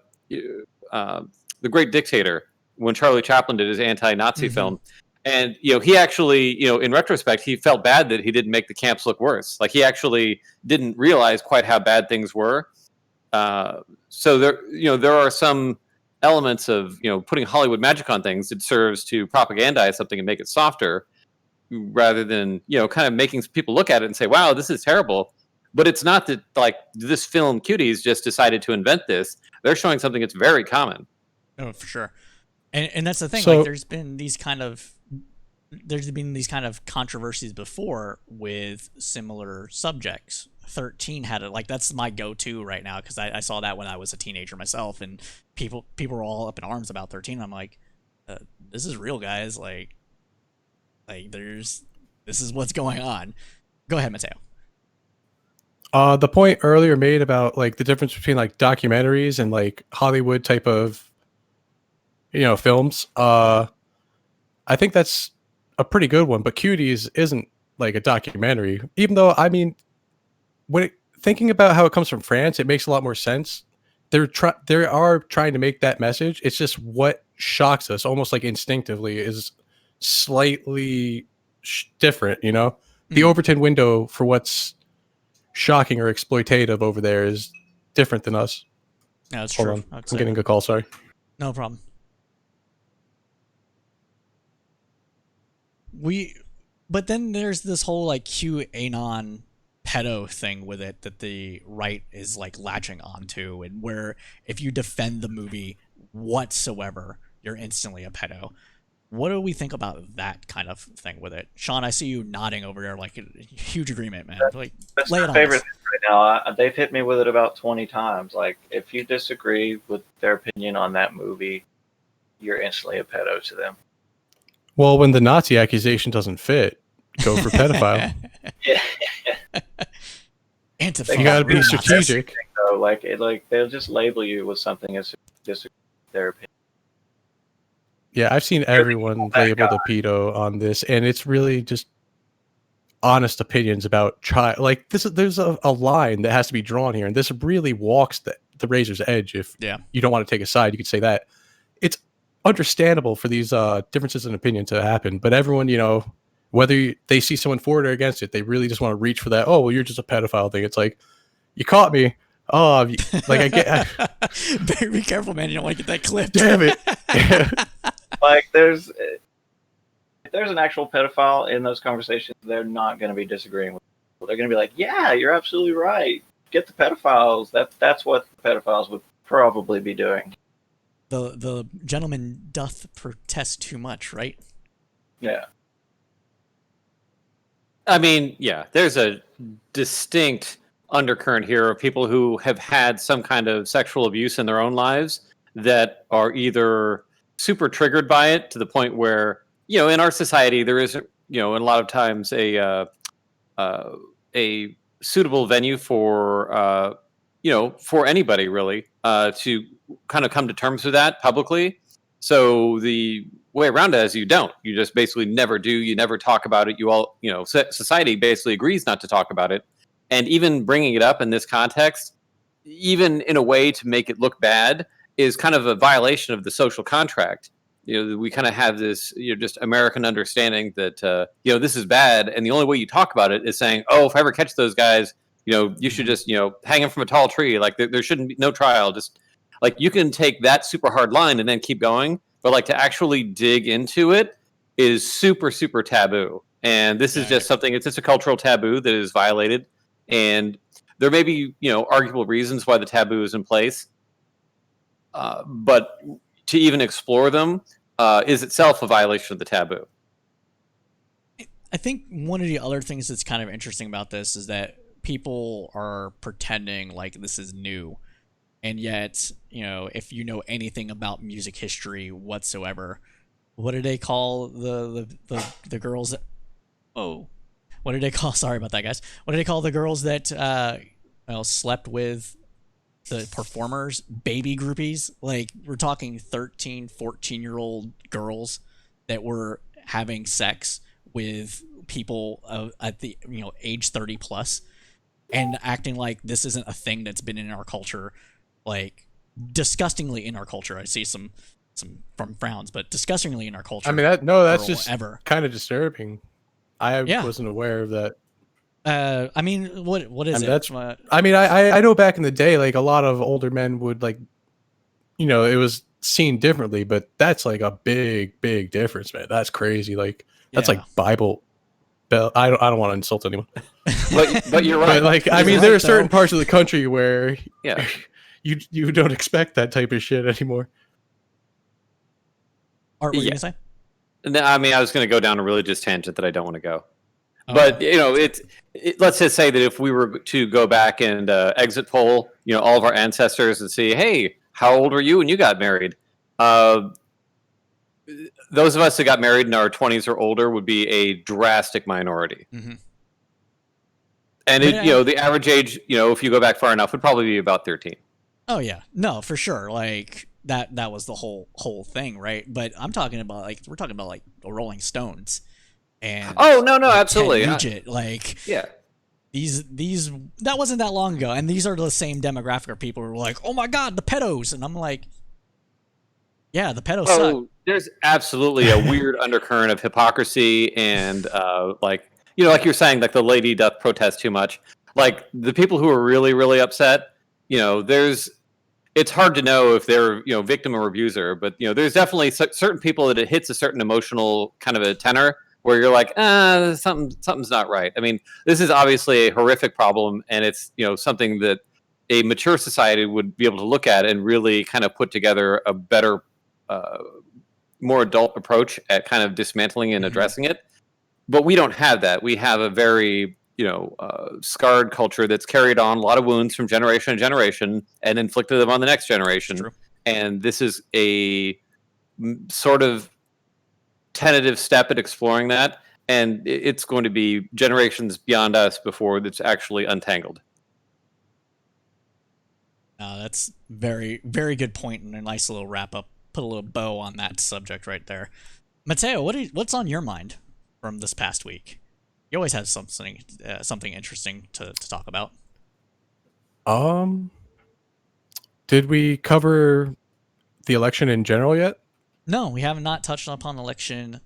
Great Dictator, when Charlie Chaplin did his anti-Nazi film, and he actually, in retrospect, he felt bad that he didn't make the camps look worse. Like he actually didn't realize quite how bad things were. So there are some elements of putting Hollywood magic on things. It serves to propagandize something and make it softer, rather than kind of making people look at it and say, wow, this is terrible. But it's not that like this film Cuties just decided to invent this. They're showing something that's very common. Oh, for sure. And that's the thing. So, like there's been these kind of controversies before with similar subjects. 13 had it. Like that's my go-to right now, because I saw that when I was a teenager myself, and people were all up in arms about 13. I'm like, this is real, guys. Like this is what's going on. Go ahead, Mateo. The point earlier made about like the difference between like documentaries and like Hollywood type of films. I think that's a pretty good one, but Cuties isn't like a documentary, even though thinking about how it comes from France, it makes a lot more sense. They are trying to make that message. It's just what shocks us almost like instinctively is slightly different. The Overton window for what's shocking or exploitative over there is different than us. Yeah, that's Hold true. on. I'm getting a call. Sorry. No problem. But then there's this whole like QAnon pedo thing with it that the right is like latching onto, and where if you defend the movie whatsoever, you're instantly a pedo. What do we think about that kind of thing with it? Sean, I see you nodding over there like a huge agreement, man. That's my favorite thing right now. They've hit me with it about 20 times. Like, if you disagree with their opinion on that movie, you're instantly a pedo to them. Well, when the Nazi accusation doesn't fit, go for pedophile. Yeah. You gotta be strategic. Though. Like they'll just label you with something as disagree with their opinion. Yeah, I've seen everyone labeled a pedo on this, and it's really just honest opinions about like this. There's a line that has to be drawn here, and this really walks the razor's edge. If you don't want to take a side, you could say that. It's understandable for these differences in opinion to happen, but everyone, whether they see someone for it or against it, they really just want to reach for that. Oh, well, you're just a pedophile thing. It's like, you caught me. Oh, like I get. Be careful, man. You don't want to get that clipped. Damn it. Like if there's an actual pedophile in those conversations, they're not going to be disagreeing with people. They're going to be like, yeah, you're absolutely right. Get the pedophiles. That's what the pedophiles would probably be doing. The gentleman doth protest too much, right? Yeah. I mean, yeah, there's a distinct undercurrent here of people who have had some kind of sexual abuse in their own lives that are either super triggered by it to the point where, in our society, there is, a lot of times a suitable venue for, for anybody really to kind of come to terms with that publicly. So the way around it is you don't. You just basically never do. You never talk about it. You all, society basically agrees not to talk about it. And even bringing it up in this context, even in a way to make it look bad, is kind of a violation of the social contract. We kind of have this, just American understanding that, this is bad. And the only way you talk about it is saying, oh, if I ever catch those guys, you should just, hang them from a tall tree. Like there shouldn't be no trial. Just like you can take that super hard line and then keep going. But like to actually dig into it is super, super taboo. And this is just something, it's just a cultural taboo that is violated. And there may be, arguable reasons why the taboo is in place. But to even explore them is itself a violation of the taboo. I think one of the other things that's kind of interesting about this is that people are pretending like this is new. And yet, if you know anything about music history whatsoever, what did they call the girls that, what did they call, sorry about that, guys. What did they call the girls that slept with the performers? Baby groupies? Like, we're talking 13, 14-year-old girls that were having sex with people at the age 30 plus, and acting like this isn't a thing that's been in our culture, like disgustingly in our culture. I see some from frowns, but disgustingly in our culture. I mean, that's just ever kind of disturbing. I wasn't aware of that. I mean, what is it? I know back in the day, like a lot of older men would like, it was seen differently, but that's like a big, big difference, man. That's crazy. Like that's like Bible. I don't want to insult anyone, but you're right. But like, I mean, there are certain parts of the country where you don't expect that type of shit anymore. Art, what were you gonna say? I mean, I was going to go down a religious tangent that I don't want to go. But, let's just say that if we were to go back and exit poll, all of our ancestors and see, hey, how old were you when you got married? Those of us that got married in our 20s or older would be a drastic minority. Mm-hmm. And, the average age, if you go back far enough, would probably be about 13. Oh, yeah. No, for sure. Like, that was the whole thing, right? But I'm talking about, we're talking about, the Rolling Stones. And no, absolutely. Nugent, these that wasn't that long ago, and these are the same demographic of people who were like, oh my god, the pedos, and I'm like, yeah, the pedos suck. There's absolutely a weird undercurrent of hypocrisy and like you're saying, like the lady doth protest too much. Like the people who are really, really upset, it's hard to know if they're victim or abuser, but there's definitely certain people that it hits a certain emotional kind of a tenor where you're like, something's not right. I mean, this is obviously a horrific problem, and it's something that a mature society would be able to look at and really kind of put together a better, more adult approach at kind of dismantling and addressing it. But we don't have that. We have a very scarred culture that's carried on a lot of wounds from generation to generation and inflicted them on the next generation. True. And this is a sort of tentative step at exploring that, and it's going to be generations beyond us before it's actually untangled. That's very, very good point, and a nice little wrap up. Put a little bow on that subject right there. Mateo, what's on your mind from this past week? You always have something interesting to talk about. Did we cover the election in general yet? No, we have not touched upon election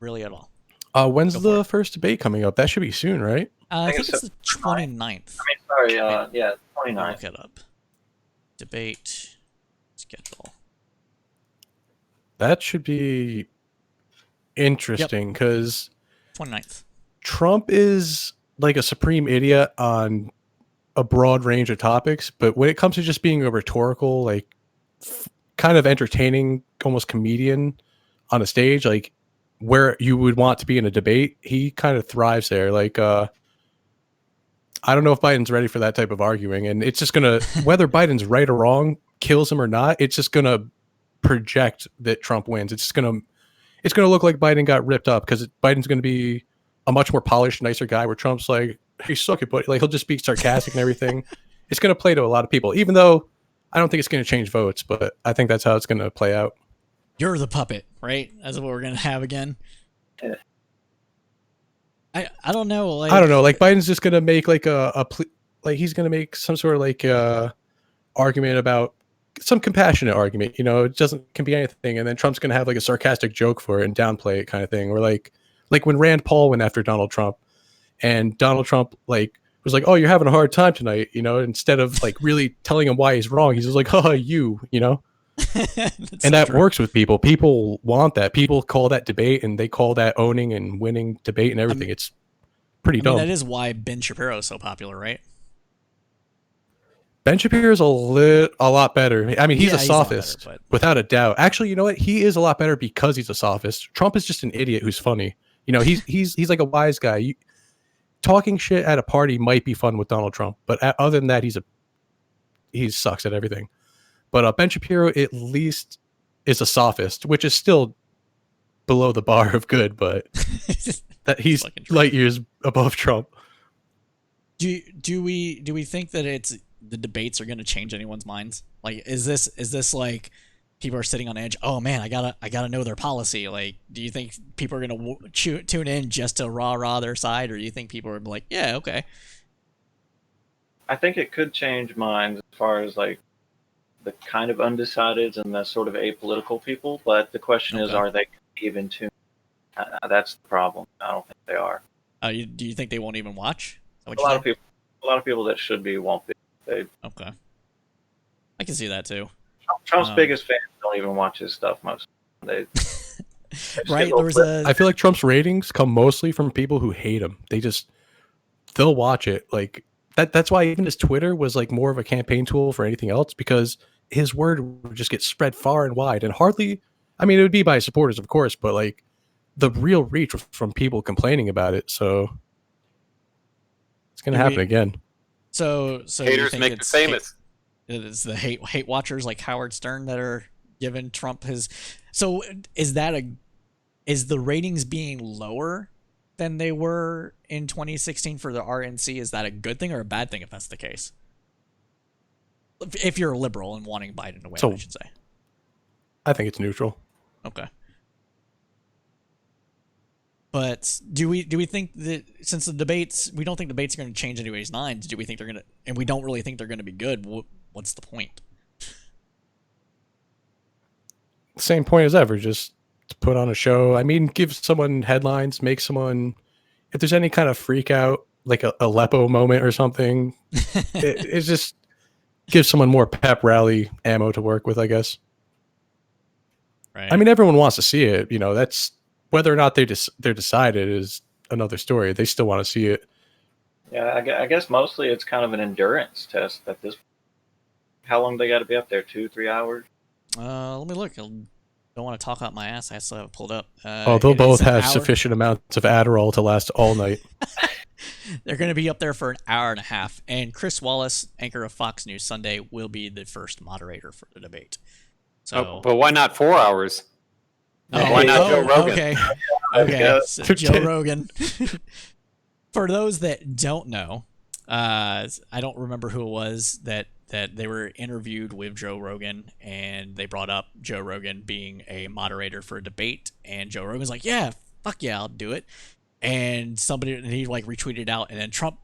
really at all. When's the first debate coming up? That should be soon, right? I think it's the 29th. 29th. Look it up. Debate schedule. That should be interesting because 29th. Trump is like a supreme idiot on a broad range of topics, but when it comes to just being a rhetorical, like kind of entertaining, almost comedian on a stage, like where you would want to be in a debate, he kind of thrives there. Like, I don't know if Biden's ready for that type of arguing, and it's just gonna, whether Biden's right or wrong, kills him or not, it's just gonna project that Trump wins. It's gonna look like Biden got ripped up because Biden's gonna be a much more polished, nicer guy, where Trump's like, "You suck it, buddy." Like he'll just be sarcastic and everything. It's gonna play to a lot of people, even though I don't think it's going to change votes, but I think that's how it's going to play out. You're the puppet, right? That's what we're gonna have again. Yeah. I don't know. Like I don't know. Like Biden's just gonna make like like he's gonna make some sort of like argument about some compassionate argument. You know, it can be anything, and then Trump's gonna have like a sarcastic joke for it and downplay it, kind of thing. Or like when Rand Paul went after Donald Trump, and Donald Trump like was like, "Oh, you're having a hard time tonight," you know, instead of like really telling him why he's wrong, he's just like, "Oh, you know." And that works with people. People want that. People call that debate, and they call that owning and winning debate and everything. It's pretty dumb. That is why Ben Shapiro is so popular, right? Ben Shapiro is a lot better. I mean, he's a sophist, without a doubt. Actually, you know what? He is a lot better because he's a sophist. Trump is just an idiot who's funny. You know, he's like a wise guy. Talking shit at a party might be fun with Donald Trump, but other than that, he sucks at everything. But Ben Shapiro at least is a sophist, which is still below the bar of good, but that he's light years above Trump. Do we think that the debates are going to change anyone's minds? Like, is this like people are sitting on edge? Oh man, I gotta know their policy. Like, do you think people are going to tune in just to rah their side, or do you think people are like, yeah, okay? I think it could change minds as far as like the kind of undecideds and the sort of apolitical people, but the question is, are they even tuned? That's the problem. I don't think they are. Do you think they won't even watch? A lot of people that should be won't be. Okay, I can see that too. Trump's biggest fans don't even watch his stuff most. They right. I feel like Trump's ratings come mostly from people who hate him. They'll watch it. Like that's why even his Twitter was like more of a campaign tool for anything else, because his word would just get spread far and wide, and hardly. I mean, it would be by supporters, of course, but like the real reach was from people complaining about it. So it's gonna happen again. So haters make it famous. It's the hate watchers like Howard Stern that are giving Trump his. So is the ratings being lower than they were in 2016 for the RNC? Is that a good thing or a bad thing if that's the case? If you're a liberal and wanting Biden to win, I should say. I think it's neutral. Okay. But do we think that since the debates, we don't think debates are going to change anybody's minds? Do we think they're going to, and we don't really think they're going to be good? What's the point? Same point as ever. Just to put on a show. I mean, give someone headlines, make someone. If there's any kind of freak out, like a Aleppo moment or something, it just gives someone more pep rally ammo to work with, I guess. Right. I mean, everyone wants to see it. You know, that's whether or not they're decided is another story. They still want to see it. Yeah, I guess mostly it's kind of an endurance test at this. How long they got to be up there? 2-3 hours? Let me look. I don't want to talk out my ass. I still have it pulled up. They'll both have sufficient amounts of Adderall to last all night. They're going to be up there for an hour and a half. And Chris Wallace, anchor of Fox News Sunday, will be the first moderator for the debate. So, but why not 4 hours? Why not Joe Rogan? Okay. So Joe Rogan. For those that don't know, I don't remember who it was that they were interviewed with Joe Rogan, and they brought up Joe Rogan being a moderator for a debate, and Joe Rogan's like, yeah, fuck yeah, I'll do it. And he like retweeted out, and then Trump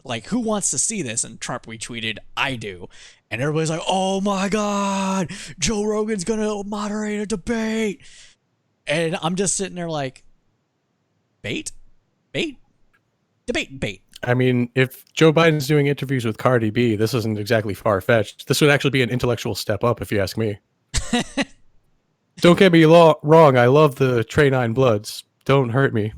like, who wants to see this? And Trump retweeted, I do. And everybody's like, oh my God, Joe Rogan's gonna moderate a debate. And I'm just sitting there like, bait? Debate. I mean, if Joe Biden's doing interviews with Cardi B, this isn't exactly far-fetched. This would actually be an intellectual step up, if you ask me. Don't get me wrong, I love the Trey 9 Bloods. Don't hurt me.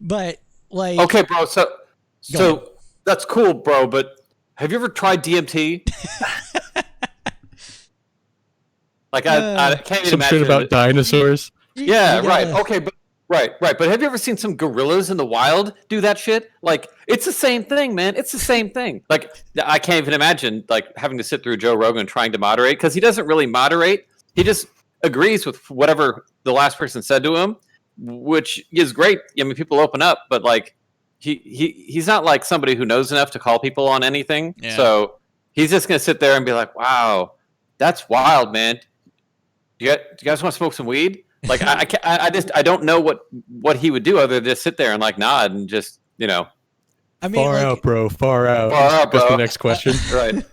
But, like... Okay, bro, so that's cool, bro, but have you ever tried DMT? Like, I can't even some imagine. Shit about dinosaurs? Yeah, right. Okay, but right. But have you ever seen some gorillas in the wild do that shit? Like, it's the same thing, man. It's the same thing. Like, I can't even imagine, like, having to sit through Joe Rogan trying to moderate, because he doesn't really moderate. He just agrees with whatever the last person said to him, which is great. I mean, people open up, but, like, he's not like somebody who knows enough to call people on anything. Yeah. So he's just going to sit there and be like, wow, That's wild, man. Do you guys want to smoke some weed? Like, I don't know what he would do other than just sit there and like nod and just, I mean, Far like, out, bro. Far out. Far out, That's bro. the next question. Right.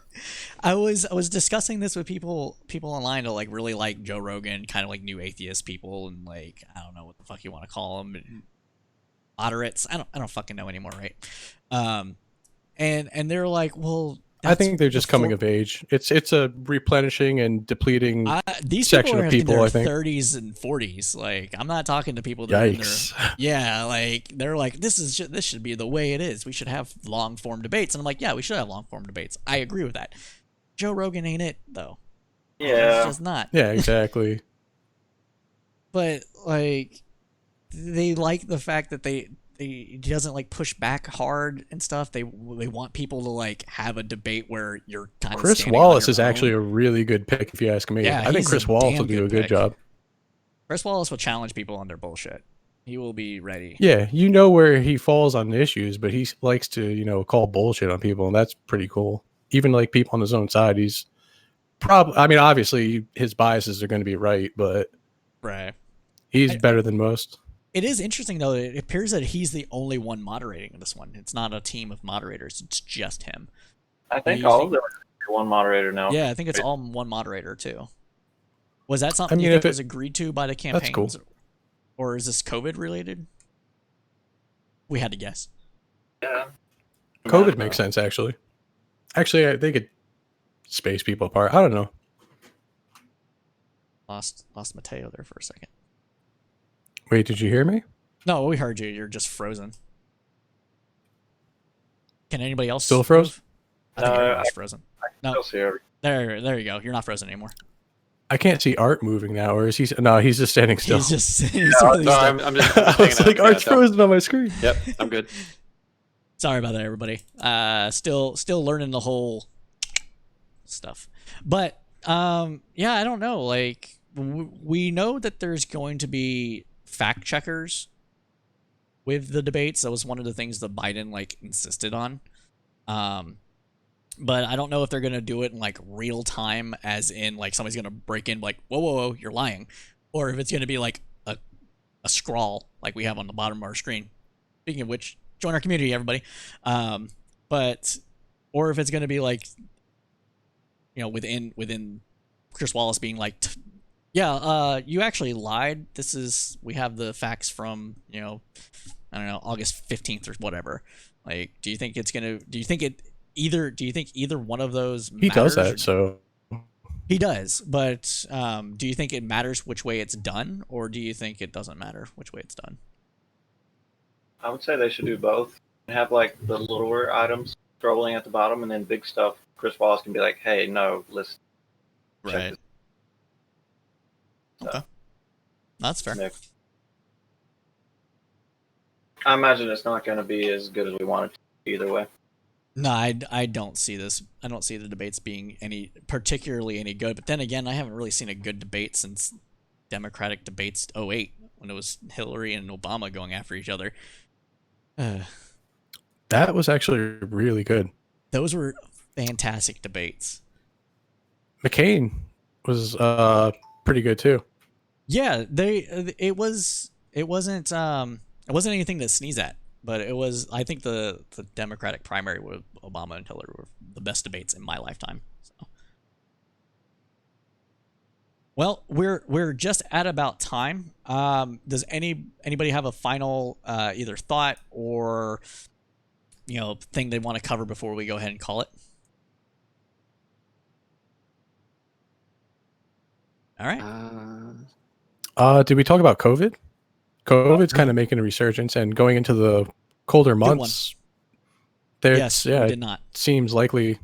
I was discussing this with people online to like really like Joe Rogan, kind of like new atheist people, and like I don't know what the fuck you want to call them, moderates. I don't fucking know anymore, right? And they're like, well, I think they're just coming before- of age. It's a replenishing and depleting these section people are of in people, their I think. 30s and 40s. Like, I'm not talking to people that are in their, Yikes. yeah, like they're like, this should be the way it is. We should have long form debates, and I'm like, yeah, we should have long form debates. I agree with that. Joe Rogan ain't it though. Yeah. It's just not. Yeah, exactly. But like, they like the fact that he doesn't like push back hard and stuff. They want people to like have a debate where you're kind of Chris Wallace is actually a really good pick if you ask me. Yeah, I think he's Chris a Wallace damn will do good a good pick. job. Chris Wallace will challenge people on their bullshit. He will be ready. Yeah, you know where he falls on issues, but he likes to, call bullshit on people, and that's pretty cool. Even like people on his own side, he's probably. I mean, obviously his biases are going to be right, but Right. he's better than most. It is interesting though. It appears that he's the only one moderating this one. It's not a team of moderators. It's just him. I think Yeah, all of them are one moderator now. Yeah, I think it's all one moderator too. Was that something mean, you think if it- was agreed to by the campaigns? cool. Or is this COVID related? We had to guess. Yeah. COVID makes sense, actually. Actually, they could space people apart. I don't know. Lost Mateo there for a second. Wait, did you hear me? No, we heard you. You're just frozen. Can anybody else Still froze? move? I think No, everyone's frozen. No, Still here. there you go. You're not frozen anymore. I can't see Art moving now, or is he? No, he's just standing still. He's just he's No, really still. I'm just I was hanging like, out. Art's Yeah, frozen on my screen. Yep, I'm good. Sorry about that, everybody. Still learning the whole stuff. But yeah, I don't know. Like we know that there's going to be fact checkers with the debates. That was one of the things that Biden like insisted on. But I don't know if they're gonna do it in like real time, as in like somebody's gonna break in like, whoa, you're lying, or if it's gonna be like a scrawl like we have on the bottom of our screen. Speaking of which, join our community, everybody. But or if it's gonna be like, within Chris Wallace being like, you actually lied. We have the facts from I don't know, August 15th or whatever. Like, do you think either one of those matters? He does that, so He does, but do you think it matters which way it's done, or do you think it doesn't matter which way it's done? I would say they should do both. Have like the littler items scrolling at the bottom, and then big stuff. Chris Wallace can be like, "Hey, no, listen." Right. Okay. That's fair. Nick. I imagine it's not going to be as good as we want it to be either way. No, I don't see this. I don't see the debates being particularly any good. But then again, I haven't really seen a good debate since Democratic debates 2008, when it was Hillary and Obama going after each other. that was actually really good. Those were fantastic debates. McCain was pretty good too. Yeah, it wasn't anything to sneeze at. But it was, I think the Democratic primary with Obama and Hillary were the best debates in my lifetime. So. Well, we're just at about time. Does anybody have a final either thought or thing they want to cover before we go ahead and call it? All right. Did we talk about COVID? COVID's kind of making a resurgence, and going into the colder months, Yes, we it did not. seems likely.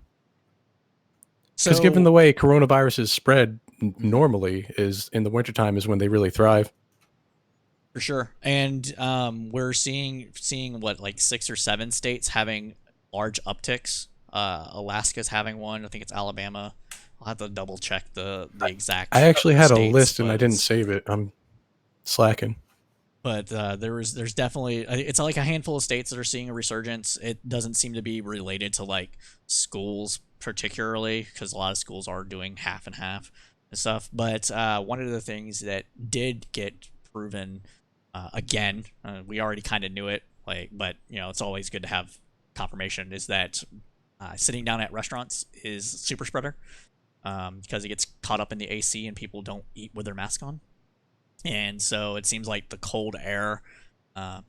So, Because given the way coronaviruses spread normally, is in the wintertime is when they really thrive. for sure, and we're seeing what, like 6 or 7 states having large upticks. Alaska's having one. I think it's Alabama. I'll have to double check the exact. I actually had a states, list and I but- didn't save it. I'm slacking. But there's definitely, it's like a handful of states that are seeing a resurgence. It doesn't seem to be related to like schools particularly because a lot of schools are doing half and half and stuff. But one of the things that did get proven again, we already kind of knew it, but it's always good to have confirmation, is that sitting down at restaurants is super spreader because it gets caught up in the AC and people don't eat with their mask on. And so it seems like the cold air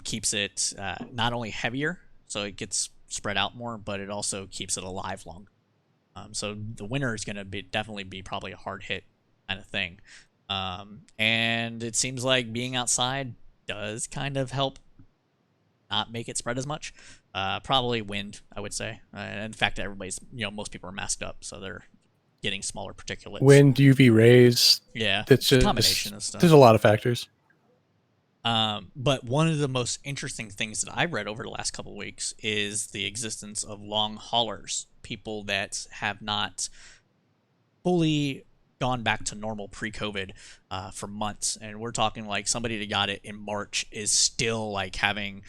keeps it not only heavier, so it gets spread out more, but it also keeps it alive longer. So the winter is going to definitely be probably a hard hit kind of thing. And it seems like being outside does kind of help not make it spread as much. Probably wind, I would say. And the fact that most people are masked up, so they're getting smaller particulates. Wind, UV rays. Yeah, that's just a combination of stuff. There's a lot of factors. But one of the most interesting things that I read over the last couple of weeks is the existence of long haulers, people that have not fully gone back to normal pre-COVID for months. And we're talking like somebody that got it in March is still like having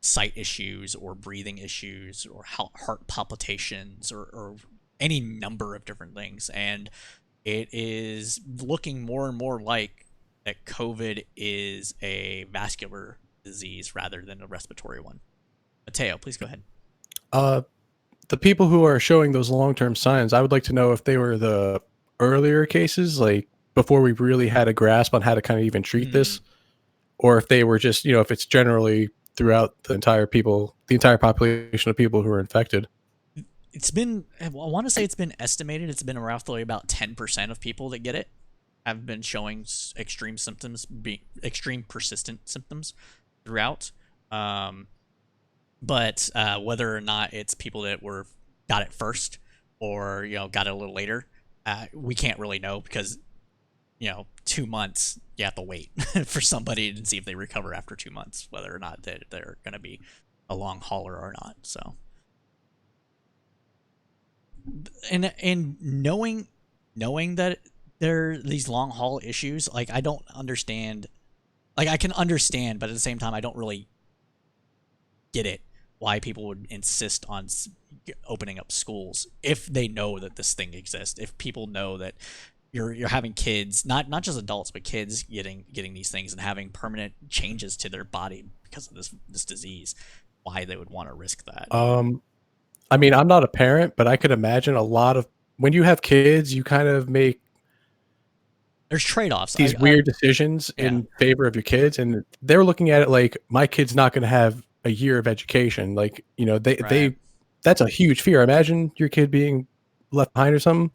sight issues or breathing issues or heart palpitations or any number of different things. And it is looking more and more like that COVID is a vascular disease rather than a respiratory one. Mateo, please go ahead. The people who are showing those long-term signs, I would like to know if they were the earlier cases, like before we really had a grasp on how to kind of even treat this, or if they were just, if it's generally throughout the entire population of people who are infected. It's been, I want to say it's been estimated, it's been roughly about 10% of people that get it have been showing extreme persistent symptoms throughout. But whether or not it's people that got it first or got it a little later, we can't really know because 2 months you have to wait for somebody to see if they recover after 2 months, whether or not they're going to be a long hauler or not. So, and knowing that there are these long haul issues, like I don't understand. Like I can understand, but at the same time, I don't really get it. Why people would insist on opening up schools if they know that this thing exists. If people know that you're having kids, not just adults, but kids getting these things and having permanent changes to their body because of this disease, why they would want to risk that. I mean, I'm not a parent, but I could imagine a lot of when you have kids, you kind of make there's trade-offs. These weird decisions in favor of your kids, and they're looking at it like my kid's not going to have a year of education. Like, they that's a huge fear. Imagine your kid being left behind or something.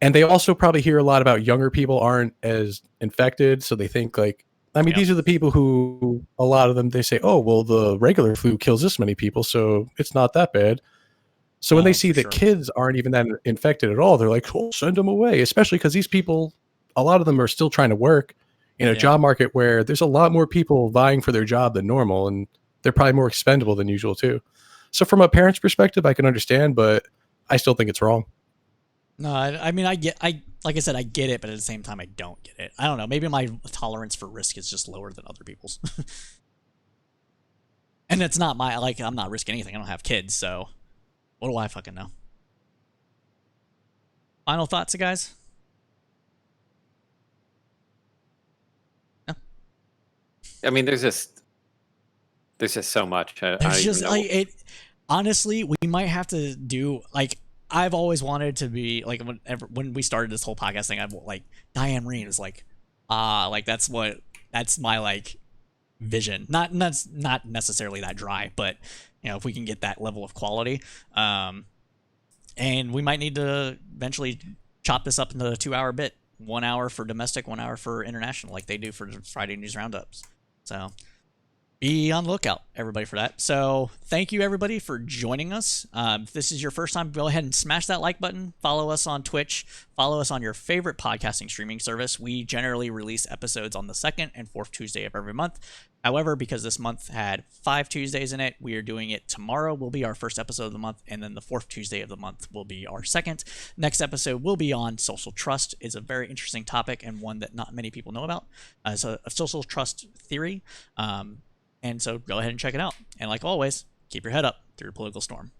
And they also probably hear a lot about younger people aren't as infected. So they think like, these are the people who, a lot of them, they say, oh, well, the regular flu kills this many people, so it's not that bad. So when they see that kids aren't even that infected at all, they're like, oh, send them away. Especially because these people, a lot of them are still trying to work in a job market where there's a lot more people vying for their job than normal. And they're probably more expendable than usual too. So from a parent's perspective, I can understand, but I still think it's wrong. No, I mean, like I said, I get it, but at the same time, I don't get it. I don't know. Maybe my tolerance for risk is just lower than other people's. And it's not I'm not risking anything. I don't have kids, so what do I fucking know? Final thoughts, guys? No? I mean, there's just so much. There's just honestly, we might have to do I've always wanted to be like when we started this whole podcast thing. I've like Diane Reen is that's my vision. Not necessarily that dry, but if we can get that level of quality, and we might need to eventually chop this up into a 2-hour bit, 1 hour for domestic, 1 hour for international, like they do for Friday News Roundups. So be on the lookout, everybody, for that. So thank you, everybody, for joining us. If this is your first time, go ahead and smash that like button. Follow us on Twitch. Follow us on your favorite podcasting streaming service. We generally release episodes on the 2nd and 4th Tuesday of every month. However, because this month had 5 Tuesdays in it, we are doing it tomorrow will be our first episode of the month, and then the 4th Tuesday of the month will be our second. Next episode will be on social trust. It's a very interesting topic and one that not many people know about. It's a social trust theory. And so go ahead and check it out. And like always, keep your head up through the political storm.